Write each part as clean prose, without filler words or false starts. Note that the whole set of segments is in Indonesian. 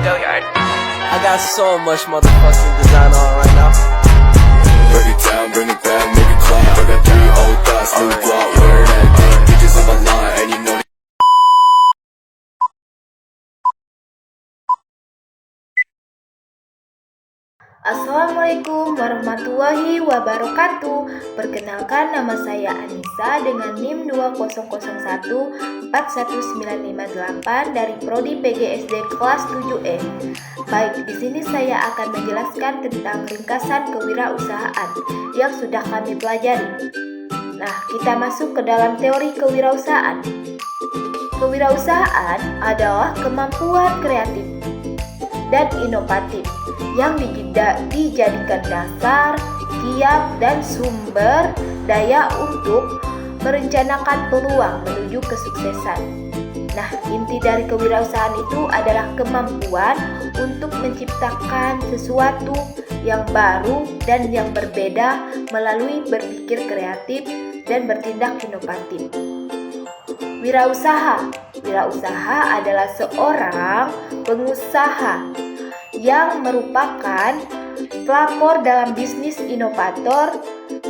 I got so much motherfucking design on right now. Break it down, bring it back, make it clap. I got 3 old thoughts, new block, where that dick. Bitches on my line, and you know. Assalamualaikum warahmatullahi wabarakatuh. Perkenalkan, nama saya Anissa dengan NIM 2001419558 dari Prodi PGSD kelas 7E. Baik, di sini saya akan menjelaskan tentang ringkasan kewirausahaan yang sudah kami pelajari. Nah, kita masuk ke dalam teori kewirausahaan. Kewirausahaan adalah kemampuan kreatif dan inovatif yang dijadikan dasar, kiat, dan sumber daya untuk merencanakan peluang menuju kesuksesan. Nah, inti dari kewirausahaan itu adalah kemampuan untuk menciptakan sesuatu yang baru dan yang berbeda melalui berpikir kreatif dan bertindak inovatif. Wirausaha adalah seorang pengusaha yang merupakan pelapor dalam bisnis, inovator,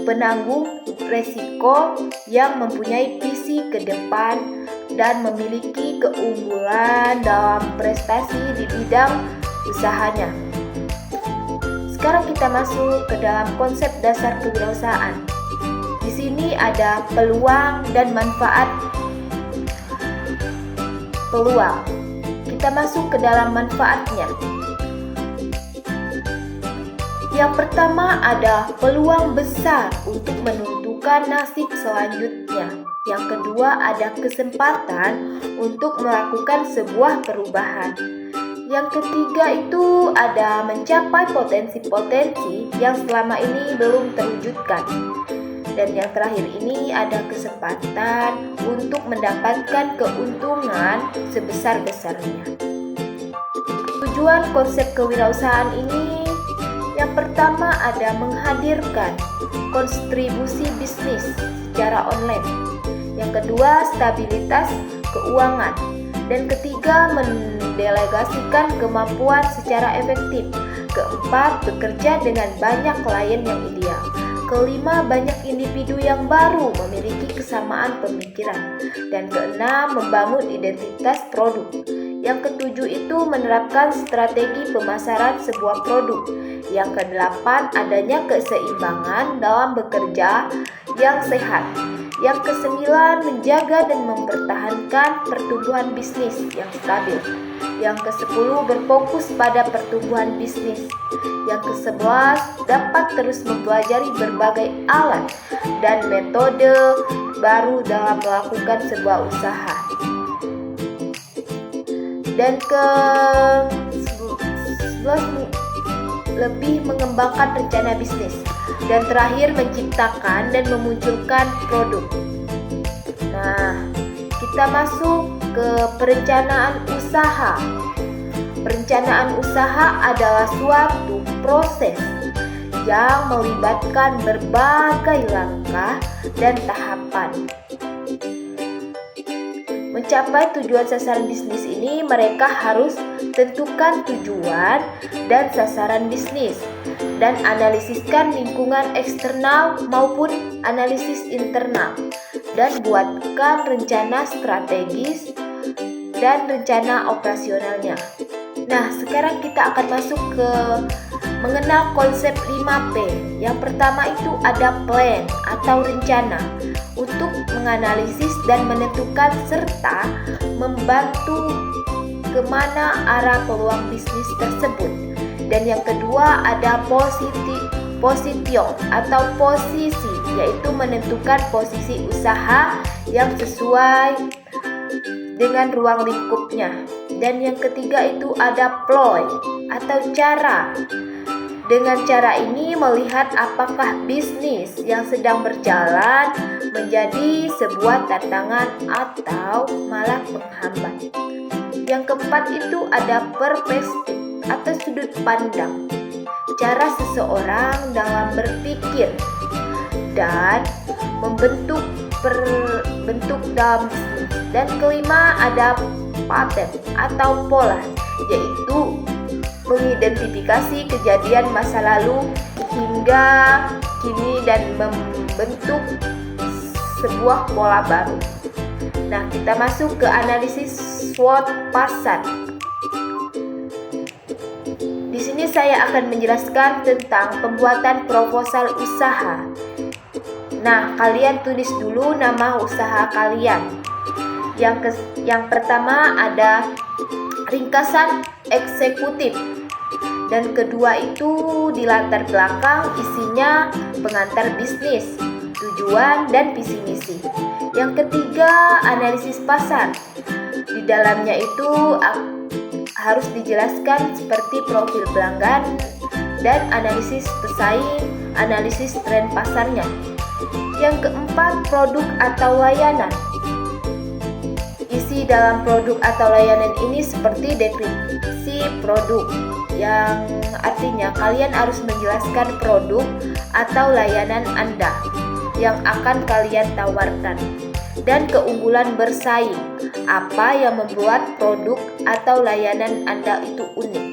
penanggung resiko yang mempunyai visi ke depan dan memiliki keunggulan dalam prestasi di bidang usahanya. Sekarang kita masuk ke dalam konsep dasar kewirausahaan. Di sini ada peluang dan manfaat. Peluang. Kita masuk ke dalam manfaatnya. Yang pertama ada peluang besar untuk menentukan nasib selanjutnya. Yang kedua ada kesempatan untuk melakukan sebuah perubahan. Yang ketiga itu ada mencapai potensi-potensi yang selama ini belum terwujudkan. Dan yang terakhir ini ada kesempatan untuk mendapatkan keuntungan sebesar-besarnya. Tujuan konsep kewirausahaan ini yang pertama ada menghadirkan kontribusi bisnis secara online. Yang kedua stabilitas keuangan. Dan ketiga mendelegasikan kemampuan secara efektif. Keempat bekerja dengan banyak klien yang ideal. Kelima banyak individu yang baru memiliki kesamaan pemikiran. Dan keenam membangun identitas produk. Yang ketujuh itu menerapkan strategi pemasaran sebuah produk. Yang kedelapan adanya keseimbangan dalam bekerja yang sehat. Yang kesembilan menjaga dan mempertahankan pertumbuhan bisnis yang stabil. Yang kesepuluh berfokus pada pertumbuhan bisnis. Yang kesebelas dapat terus mempelajari berbagai alat dan metode baru dalam melakukan sebuah usaha. Dan ke-11 lebih mengembangkan rencana bisnis. Dan terakhir menciptakan dan memunculkan produk. Nah, kita masuk ke perencanaan usaha. Perencanaan usaha adalah suatu proses yang melibatkan berbagai langkah dan tahapan. Mencapai tujuan sasaran bisnis ini, mereka harus tentukan tujuan dan sasaran bisnis dan analisiskan lingkungan eksternal maupun analisis internal dan buatkan rencana strategis dan rencana operasionalnya. Nah, sekarang kita akan masuk ke mengenal konsep 5P. Yang pertama itu ada plan atau rencana untuk menganalisis dan menentukan serta membantu kemana arah peluang bisnis tersebut. Dan yang kedua ada position atau posisi, yaitu menentukan posisi usaha yang sesuai dengan ruang lingkupnya. Dan yang ketiga itu ada ploy atau cara. Dengan cara ini melihat apakah bisnis yang sedang berjalan menjadi sebuah tantangan atau malah penghambat. Yang keempat itu ada perspektif atau sudut pandang. Cara seseorang dalam berpikir dan membentuk bentuk dalam bisnis. Dan kelima ada pattern atau pola, yaitu mengidentifikasi kejadian masa lalu hingga kini dan membentuk sebuah pola baru. Nah, kita masuk ke analisis SWOT pasar. Di sini saya akan menjelaskan tentang pembuatan proposal usaha. Nah, kalian tulis dulu nama usaha kalian. Yang pertama ada ringkasan eksekutif. Dan kedua itu di latar belakang isinya pengantar bisnis, tujuan dan visi misi. Yang ketiga analisis pasar. Di dalamnya itu harus dijelaskan seperti profil pelanggan dan analisis pesaing, analisis tren pasarnya. Yang keempat produk atau layanan. Isi dalam produk atau layanan ini seperti deskripsi produk, yang artinya kalian harus menjelaskan produk atau layanan Anda yang akan kalian tawarkan dan keunggulan bersaing, apa yang membuat produk atau layanan Anda itu unik.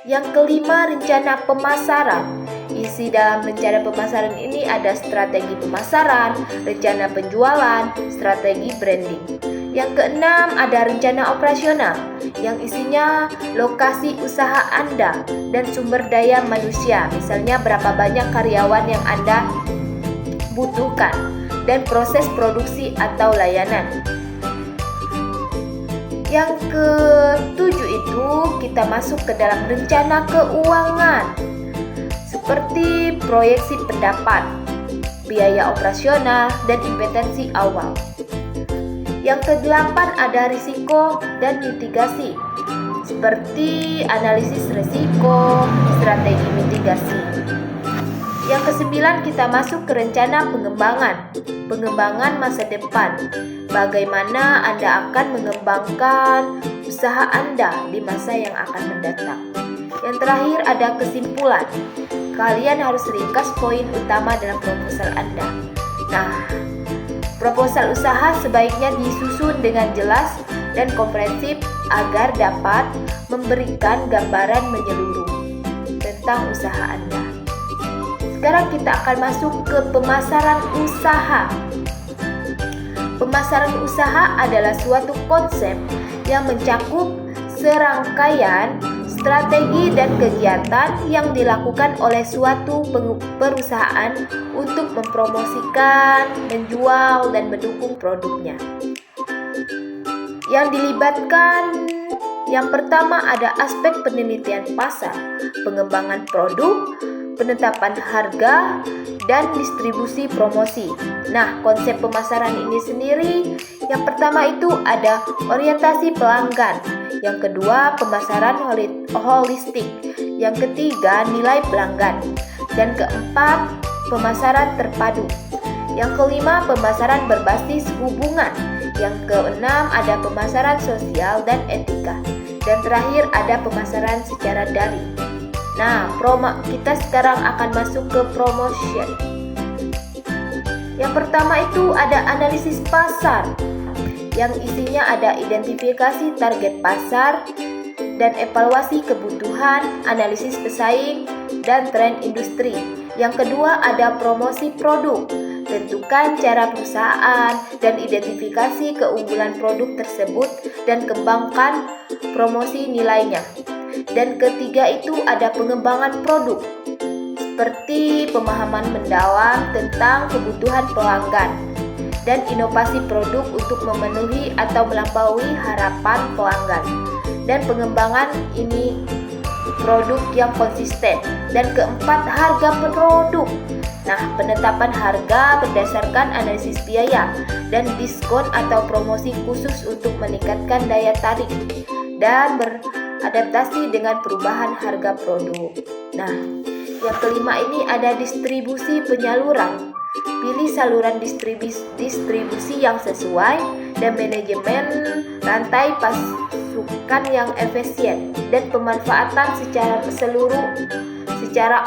Yang kelima, rencana pemasaran. Isi dalam rencana pemasaran ini ada strategi pemasaran, rencana penjualan, strategi branding. Yang keenam, ada rencana operasional yang isinya lokasi usaha Anda dan sumber daya manusia, misalnya berapa banyak karyawan yang Anda butuhkan, dan proses produksi atau layanan. Yang ketujuh itu kita masuk ke dalam rencana keuangan, seperti proyeksi pendapat, biaya operasional, dan investasi awal. Yang kedelapan ada risiko dan mitigasi, seperti analisis risiko, strategi mitigasi. Yang kesembilan kita masuk ke rencana pengembangan masa depan. Bagaimana Anda akan mengembangkan usaha Anda di masa yang akan mendatang. Yang terakhir ada kesimpulan. Kalian harus ringkas poin utama dalam proposal Anda. Nah, proposal usaha sebaiknya disusun dengan jelas dan komprehensif agar dapat memberikan gambaran menyeluruh tentang usaha Anda. Sekarang kita akan masuk ke pemasaran usaha. Pemasaran usaha adalah suatu konsep yang mencakup serangkaian strategi dan kegiatan yang dilakukan oleh suatu perusahaan untuk mempromosikan, menjual, dan mendukung produknya. Yang dilibatkan yang pertama ada aspek penelitian pasar, pengembangan produk, penetapan harga, dan distribusi promosi. Nah, konsep pemasaran ini sendiri, yang pertama itu ada orientasi pelanggan, yang kedua pemasaran holistik, yang ketiga nilai pelanggan, dan keempat pemasaran terpadu, yang kelima pemasaran berbasis hubungan, yang keenam ada pemasaran sosial dan etika, dan terakhir ada pemasaran secara daring. Nah, kita sekarang akan masuk ke promotion. Yang pertama itu ada analisis pasar, yang isinya ada identifikasi target pasar dan evaluasi kebutuhan, analisis pesaing, dan tren industri. Yang kedua ada promosi produk, tentukan cara perusahaan dan identifikasi keunggulan produk tersebut dan kembangkan promosi nilainya. Dan ketiga itu ada pengembangan produk, seperti pemahaman mendalam tentang kebutuhan pelanggan dan inovasi produk untuk memenuhi atau melampaui harapan pelanggan, dan pengembangan ini produk yang konsisten. Dan keempat harga produk. Nah, penetapan harga berdasarkan analisis biaya dan diskon atau promosi khusus untuk meningkatkan daya tarik dan beradaptasi dengan perubahan harga produk. Nah, yang kelima ini ada distribusi penyaluran. Pilih saluran distribusi yang sesuai dan manajemen rantai pasukan yang efisien dan pemanfaatan secara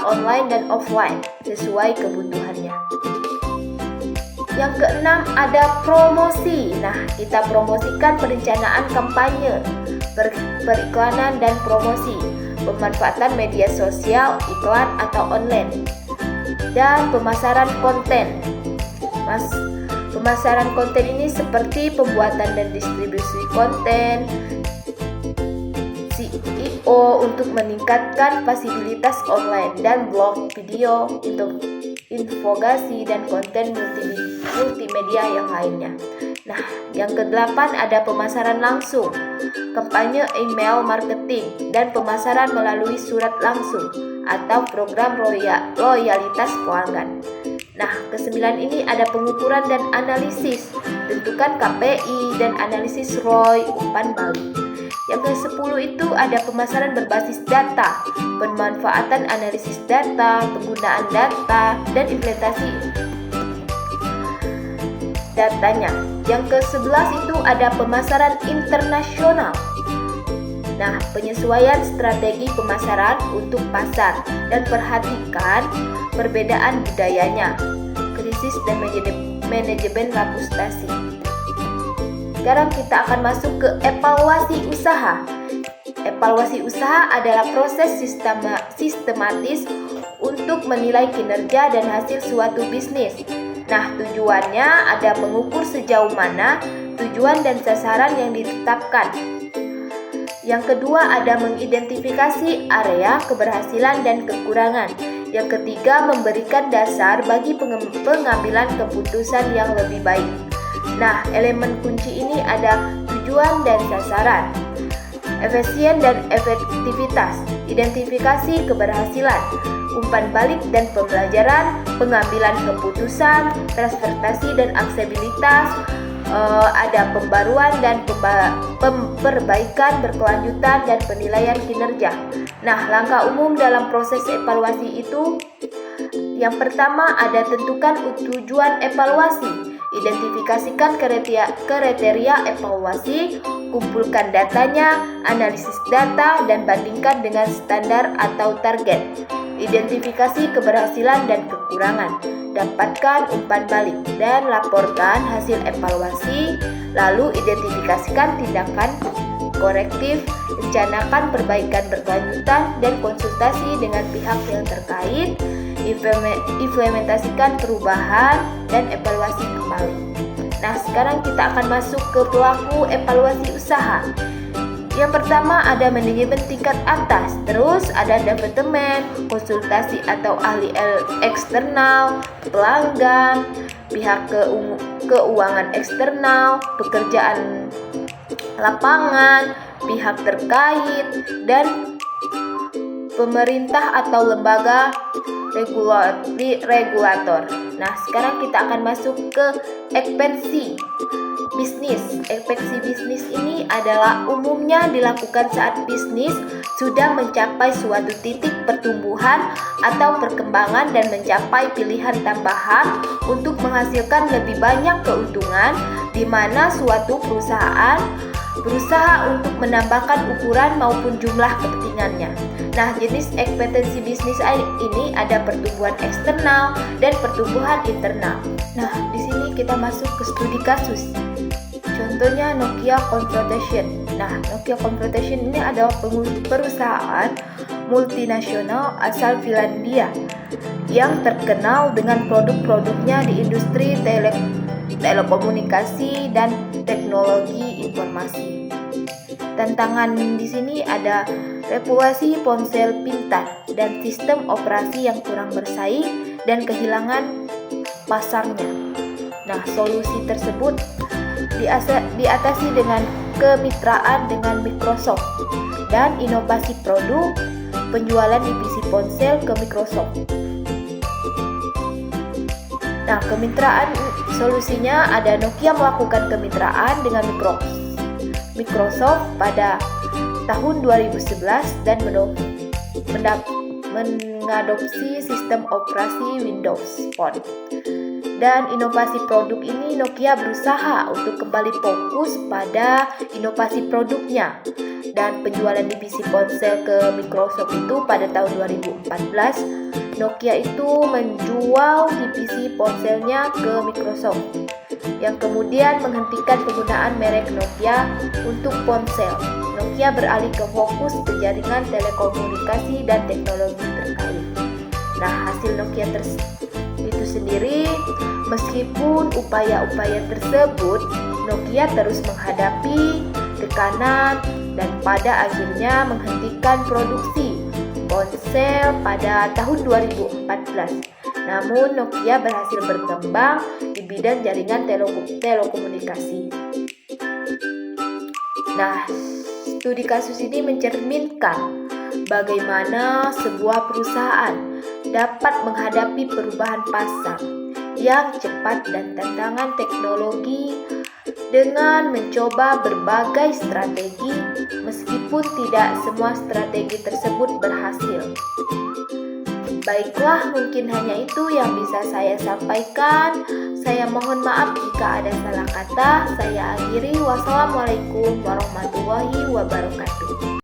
online dan offline sesuai kebutuhannya. Yang keenam ada promosi. Nah, kita promosikan perencanaan kampanye, periklanan dan promosi, pemanfaatan media sosial, iklan atau online, dan pemasaran konten. Pemasaran konten ini seperti pembuatan dan distribusi konten, SEO untuk meningkatkan fasilitas online, dan blog, video, infografis dan konten multimedia yang lainnya. Nah, yang kedelapan ada pemasaran langsung, kampanye email marketing, dan pemasaran melalui surat langsung atau program loyalitas pelanggan. Nah, kesembilan ini ada pengukuran dan analisis, tentukan KPI dan analisis ROI umpan balik. Yang ke-10 itu ada pemasaran berbasis data, pemanfaatan analisis data, penggunaan data, dan implementasi datanya. Yang ke-11 itu ada pemasaran internasional. Nah, penyesuaian strategi pemasaran untuk pasar dan perhatikan perbedaan budayanya, krisis dan manajemen reputasi. Sekarang kita akan masuk ke evaluasi usaha. Evaluasi usaha adalah proses sistematis untuk menilai kinerja dan hasil suatu bisnis. Nah, tujuannya ada mengukur sejauh mana tujuan dan sasaran yang ditetapkan. Yang kedua ada mengidentifikasi area keberhasilan dan kekurangan. Yang ketiga memberikan dasar bagi pengambilan keputusan yang lebih baik. Nah, elemen kunci ini ada tujuan dan sasaran, efisien dan efektivitas, identifikasi keberhasilan, umpan balik dan pembelajaran, pengambilan keputusan, transportasi dan aksesibilitas, ada pembaruan dan perbaikan berkelanjutan dan penilaian kinerja. Nah, langkah umum dalam proses evaluasi itu, yang pertama ada tentukan tujuan evaluasi, identifikasikan kriteria evaluasi, kumpulkan datanya, analisis data, dan bandingkan dengan standar atau target. Identifikasi keberhasilan dan kekurangan, dapatkan umpan balik, dan laporkan hasil evaluasi, lalu identifikasikan tindakan korektif, rencanakan perbaikan berkelanjutan, dan konsultasi dengan pihak yang terkait, implementasikan perubahan, dan evaluasi kembali. Nah, sekarang kita akan masuk ke pelaku evaluasi usaha. Yang pertama ada manajemen tingkat atas, terus ada departemen, konsultasi atau ahli eksternal, pelanggan, pihak keuangan eksternal, pekerjaan lapangan, pihak terkait, dan pemerintah atau lembaga regulator. Nah, sekarang kita akan masuk ke ekspansi bisnis. Ekspansi bisnis ini adalah umumnya dilakukan saat bisnis sudah mencapai suatu titik pertumbuhan atau perkembangan dan mencapai pilihan tambahan untuk menghasilkan lebih banyak keuntungan, di mana suatu perusahaan berusaha untuk menambahkan ukuran maupun jumlah kepentingannya. Nah, jenis ekspansi bisnis ini ada pertumbuhan eksternal dan pertumbuhan internal. Nah, di sini kita masuk ke studi kasus. Contohnya Nokia Corporation. Nah, Nokia Corporation ini adalah perusahaan multinasional asal Finlandia yang terkenal dengan produk-produknya di industri telekomunikasi dan teknologi informasi. Tantangan di sini ada reputasi ponsel pintar dan sistem operasi yang kurang bersaing dan kehilangan pasarnya. Nah, solusi tersebut diatasi dengan kemitraan dengan Microsoft dan inovasi produk, penjualan divisi ponsel ke Microsoft. Nah, kemitraan solusinya ada Nokia melakukan kemitraan dengan Microsoft pada tahun 2011 dan mengadopsi sistem operasi Windows Phone. Dan inovasi produk ini Nokia berusaha untuk kembali fokus pada inovasi produknya dan penjualan divisi ponsel ke Microsoft itu pada tahun 2014, Nokia itu menjual divisi ponselnya ke Microsoft, yang kemudian menghentikan penggunaan merek Nokia untuk ponsel. Nokia beralih ke fokus ke jaringan telekomunikasi dan teknologi terkait. Nah, hasil Nokia itu sendiri, meskipun upaya-upaya tersebut, Nokia terus menghadapi tekanan dan pada akhirnya menghentikan produksi ponsel pada tahun 2014. Namun Nokia berhasil berkembang di bidang jaringan telekomunikasi. Nah, studi kasus ini mencerminkan bagaimana sebuah perusahaan dapat menghadapi perubahan pasar yang cepat dan tantangan teknologi dengan mencoba berbagai strategi, meskipun tidak semua strategi tersebut berhasil. Baiklah, mungkin hanya itu yang bisa saya sampaikan. Saya mohon maaf jika ada salah kata. Saya akhiri. Wassalamualaikum warahmatullahi wabarakatuh.